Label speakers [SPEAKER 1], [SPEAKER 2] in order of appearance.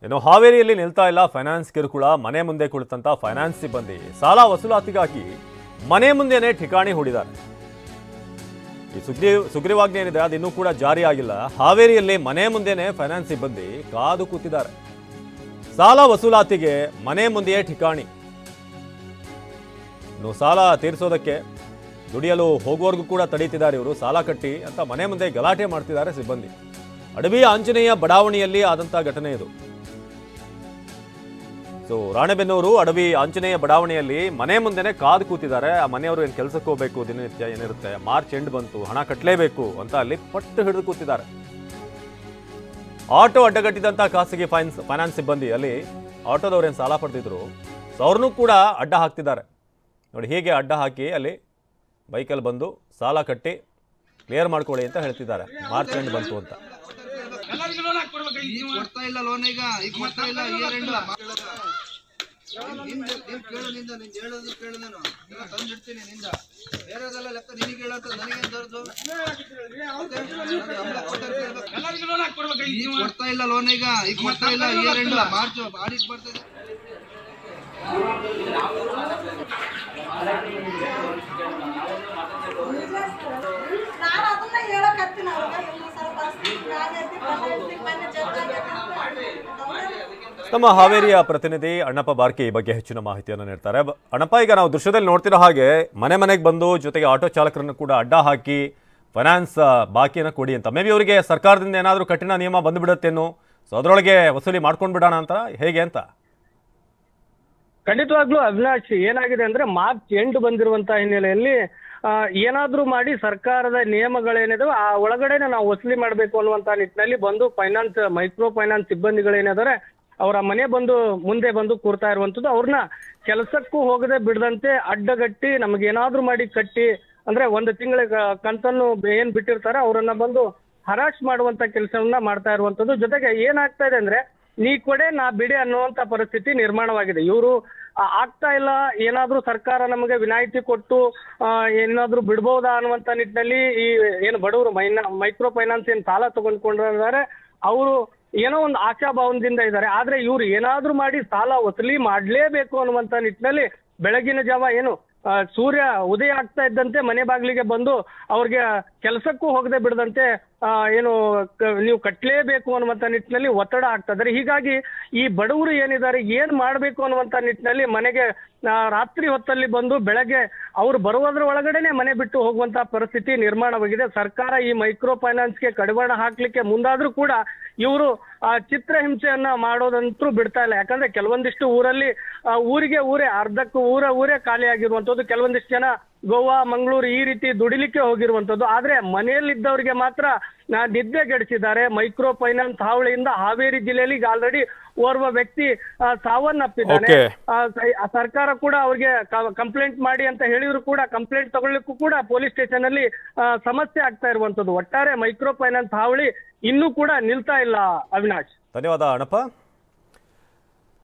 [SPEAKER 1] ಇನ್ನು ಹಾವೇರಿಯಲ್ಲಿ ನಿಲ್ತಾ ಇಲ್ಲ ಫೈನಾನ್ಸ್ ಕಿರುಕುಳ. ಮನೆ ಮುಂದೆ ಕುಳಿತಂತ ಫೈನಾನ್ಸ್ ಸಿಬ್ಬಂದಿ ಸಾಲ ವಸೂಲಾತಿಗಾಗಿ ಮನೆ ಮುಂದೆನೇ ಠಿಕಾಣಿ ಹೂಡಿದ್ದಾರೆ. ಈ ಸುಗ್ರೀವಾಜ್ಞೆ ಏನಿದೆ ಅದು ಇನ್ನೂ ಕೂಡ ಜಾರಿ ಆಗಿಲ್ಲ. ಹಾವೇರಿಯಲ್ಲಿ ಮನೆ ಮುಂದೆನೇ ಫೈನಾನ್ಸ್ ಸಿಬ್ಬಂದಿ ಕಾದು ಕೂತಿದ್ದಾರೆ. ಸಾಲ ವಸೂಲಾತಿಗೆ ಮನೆ ಮುಂದೆಯೇ ಠಿಕಾಣಿ. ಇನ್ನು ಸಾಲ ತೀರಿಸೋದಕ್ಕೆ ದುಡಿಯಲು ಹೋಗುವವರೆಗೂ ಕೂಡ ತಡೀತಿದ್ದಾರೆ ಇವರು. ಸಾಲ ಕಟ್ಟಿ ಅಂತ ಮನೆ ಮುಂದೆ ಗಲಾಟೆ ಮಾಡ್ತಿದ್ದಾರೆ ಸಿಬ್ಬಂದಿ. ಅಡವಿ ಆಂಜನೇಯ ಬಡಾವಣೆಯಲ್ಲಿ ಆದಂತಹ ಘಟನೆ ಇದು. ರಾಣೆಬೆನ್ನೂರು ಅಡವಿ ಆಂಜನೇಯ ಬಡಾವಣೆಯಲ್ಲಿ ಮನೆ ಮುಂದೆನೆ ಕಾದು ಕೂತಿದ್ದಾರೆ. ಆ ಮನೆಯವರು ಏನು ಕೆಲಸಕ್ಕೆ ಹೋಗಬೇಕು, ದಿನನಿತ್ಯ ಏನಿರುತ್ತೆ, ಮಾರ್ಚ್ ಎಂಡ್ ಬಂತು, ಹಣ ಕಟ್ಟಲೇಬೇಕು ಅಂತ ಅಲ್ಲಿ ಪಟ್ಟು ಹಿಡಿದು ಕೂತಿದ್ದಾರೆ. ಆಟೋ ಅಡ್ಡಗಟ್ಟಿದಂತ ಖಾಸಗಿ ಫೈನಾನ್ಸ್ ಸಿಬ್ಬಂದಿ ಅಲ್ಲಿ ಆಟೋದವ್ರೇನು ಸಾಲ ಪಡೆದಿದ್ರು ಅವ್ರನ್ನೂ ಕೂಡ ಅಡ್ಡ ಹಾಕ್ತಿದ್ದಾರೆ ನೋಡಿ. ಹೀಗೆ ಅಡ್ಡ ಹಾಕಿ ಅಲ್ಲಿ ಬೈಕಲ್ಲಿ ಬಂದು ಸಾಲ ಕಟ್ಟಿ ಕ್ಲಿಯರ್ ಮಾಡ್ಕೊಳ್ಳಿ ಅಂತ ಹೇಳ್ತಿದ್ದಾರೆ. ಮಾರ್ಚ್ ಎಂಡ್ ಬಂತು ಅಂತ. ನಮ್ಮ ಹಾವೇರಿಯ ಪ್ರತಿನಿಧಿ ಅಣ್ಣಪ್ಪ ಬಾರ್ಕಿ ಈ ಬಗ್ಗೆ ಹೆಚ್ಚಿನ ಮಾಹಿತಿಯನ್ನು ನೀಡ್ತಾರೆ. ಅಣ್ಣಪ್ಪ, ಈಗ ನಾವು ದೃಶ್ಯದಲ್ಲಿ ನೋಡ್ತಿರೋ ಹಾಗೆ ಮನೆ ಮನೆಗೆ ಬಂದು ಜೊತೆಗೆ ಆಟೋ ಚಾಲಕರನ್ನು ಕೂಡ ಅಡ್ಡ ಹಾಕಿ ಫೈನಾನ್ಸ್ ಬಾಕಿಯನ್ನು ಕೊಡಿ ಅಂತ, ಮೇ ಬಿ ಅವರಿಗೆ ಸರ್ಕಾರದಿಂದ ಏನಾದರೂ ಕಠಿಣ ನಿಯಮ ಬಂದುಬಿಡುತ್ತೇನೋ, ಸೊ ಅದರೊಳಗೆ ವಸೂಲಿ ಮಾಡ್ಕೊಂಡು ಬಿಡೋಣ ಅಂತ ಹೇಗೆ ಅಂತ?
[SPEAKER 2] ಖಂಡಿತವಾಗ್ಲೂ ಅವಿನಾಶ್, ಏನಾಗಿದೆ ಅಂದ್ರೆ ಮಾರ್ಚ್ ಎಂಡ್ ಬಂದಿರುವಂತಹ ಹಿನ್ನೆಲೆಯಲ್ಲಿ ಏನಾದ್ರೂ ಮಾಡಿ ಸರ್ಕಾರದ ನಿಯಮಗಳೇನಿದಾವೆ ಆ ಒಳಗಡೆನೆ ನಾವು ವಸೂಲಿ ಮಾಡಬೇಕು ಅನ್ನುವಂತ ನಿಟ್ಟಿನಲ್ಲಿ ಬಂದು ಮೈಕ್ರೋ ಫೈನಾನ್ಸ್ ಸಿಬ್ಬಂದಿಗಳೇನಿದ್ದಾರೆ ಅವರ ಮನೆ ಮುಂದೆ ಬಂದು ಕೂರ್ತಾ ಇರುವಂತದ್ದು. ಅವ್ರನ್ನ ಕೆಲಸಕ್ಕೂ ಹೋಗದೆ ಬಿಡದಂತೆ ಅಡ್ಡಗಟ್ಟಿ ನಮಗೇನಾದ್ರೂ ಮಾಡಿ ಕಟ್ಟಿ, ಅಂದ್ರೆ ಒಂದು ತಿಂಗಳ ಕಂತನ್ನು ಏನ್ ಬಿಟ್ಟಿರ್ತಾರೆ ಅವರನ್ನ ಬಂದು ಹರಾಶ್ ಮಾಡುವಂತ ಕೆಲಸವನ್ನ ಮಾಡ್ತಾ ಇರುವಂತದ್ದು. ಜೊತೆಗೆ ಏನಾಗ್ತಾ ಇದೆ ಅಂದ್ರೆ ನೀ ಕೊಡೆ ನಾ ಬಿಡೆ ಅನ್ನುವಂತ ಪರಿಸ್ಥಿತಿ ನಿರ್ಮಾಣವಾಗಿದೆ. ಇವರು ಆಗ್ತಾ ಇಲ್ಲ, ಏನಾದ್ರೂ ಸರ್ಕಾರ ನಮಗೆ ವಿನಾಯಿತಿ ಕೊಟ್ಟು ಏನಾದ್ರೂ ಬಿಡ್ಬಹುದಾ ಅನ್ನುವಂತ ನಿಟ್ಟಿನಲ್ಲಿ ಈ ಏನು ಬಡವರು ಮೈಕ್ರೋ ಫೈನಾನ್ಸ್ ಏನ್ ಸಾಲ ತಗೊಂಡ್ಕೊಂಡಿದ್ದಾರೆ ಅವರು ಏನೋ ಒಂದು ಆಶಾಭಾವನದಿಂದ ಇದ್ದಾರೆ. ಆದ್ರೆ ಇವ್ರು ಏನಾದ್ರೂ ಮಾಡಿ ಸಾಲ ವಸೂಲಿ ಮಾಡ್ಲೇಬೇಕು ಅನ್ನುವಂತ ನಿಟ್ಟಿನಲ್ಲಿ ಬೆಳಗಿನ ಜಾವ ಏನು ಸೂರ್ಯ ಉದಯ ಆಗ್ತಾ ಇದ್ದಂತೆ ಮನೆ ಬಾಗಿಲಿಗೆ ಬಂದು ಅವ್ರಿಗೆ ಕೆಲಸಕ್ಕೂ ಹೋಗದೆ ಬಿಡದಂತೆ ಏನು ನೀವು ಕಟ್ಟಲೇಬೇಕು ಅನ್ನುವಂತ ನಿಟ್ಟಿನಲ್ಲಿ ಒತ್ತಡ ಆಗ್ತಾ ಇದ್ದಾರೆ. ಹೀಗಾಗಿ ಈ ಬಡವರು ಏನಿದ್ದಾರೆ ಏನ್ ಮಾಡ್ಬೇಕು ಅನ್ನುವಂತ ನಿಟ್ಟಿನಲ್ಲಿ ಮನೆಗೆ ರಾತ್ರಿ ಹೊತ್ತಲ್ಲಿ ಬಂದು ಬೆಳಗ್ಗೆ ಅವ್ರು ಬರುವುದ್ರ ಒಳಗಡೆನೆ ಮನೆ ಬಿಟ್ಟು ಹೋಗುವಂತ ಪರಿಸ್ಥಿತಿ ನಿರ್ಮಾಣವಾಗಿದೆ. ಸರ್ಕಾರ ಈ ಮೈಕ್ರೋ ಫೈನಾನ್ಸ್ಗೆ ಕಡಿವಾಣ ಹಾಕ್ಲಿಕ್ಕೆ ಮುಂದಾದ್ರೂ ಕೂಡ ಇವರು ಚಿತ್ರಹಿಂಸೆಯನ್ನ ಮಾಡೋದಂತೂ ಬಿಡ್ತಾ ಇಲ್ಲ. ಯಾಕಂದ್ರೆ ಕೆಲವೊಂದಿಷ್ಟು ಊರಲ್ಲಿ ಊರೇ ಅರ್ಧಕ್ಕೂ ಊರೇ ಖಾಲಿ ಆಗಿರುವಂತದ್ದು, ಕೆಲವೊಂದಿಷ್ಟು ಜನ ಗೋವಾ ಮಂಗಳೂರು ಈ ರೀತಿ ದುಡಿಲಿಕ್ಕೆ ಹೋಗಿರುವಂತದ್ದು. ಆದ್ರೆ ಮನೆಯಲ್ಲಿದ್ದವರಿಗೆ ಮಾತ್ರ ನಿದ್ದೆಗೆಡಿಸಿದ್ದಾರೆ. ಮೈಕ್ರೋ ಫೈನಾನ್ಸ್ ಹಾವಳಿಯಿಂದ ಹಾವೇರಿ ಜಿಲ್ಲೆಯಲ್ಲಿ ಈಗ ಆಲ್ರೆಡಿ ಓರ್ವ ವ್ಯಕ್ತಿ ಸಾವನ್ನಪ್ಪಿದ್ದಾನೆ. ಸರ್ಕಾರ ಕೂಡ ಅವ್ರಿಗೆ ಕಂಪ್ಲೇಂಟ್ ಮಾಡಿ ಅಂತ ಹೇಳಿದ್ರು ಕೂಡ ಕಂಪ್ಲೇಂಟ್ ತಗೊಳ್ಳಿಕ್ಕೂ ಕೂಡ ಪೊಲೀಸ್ ಸ್ಟೇಷನ್ ಅಲ್ಲಿ ಸಮಸ್ಯೆ ಆಗ್ತಾ ಇರುವಂತದ್ದು. ಒಟ್ಟಾರೆ ಮೈಕ್ರೋ ಫೈನಾನ್ಸ್ ಹಾವಳಿ ಇನ್ನೂ ಕೂಡ ನಿಲ್ತಾ ಇಲ್ಲ. ಅವಿನಾಶ್,
[SPEAKER 1] ಧನ್ಯವಾದ ಅಣ್ಣಪ್ಪ.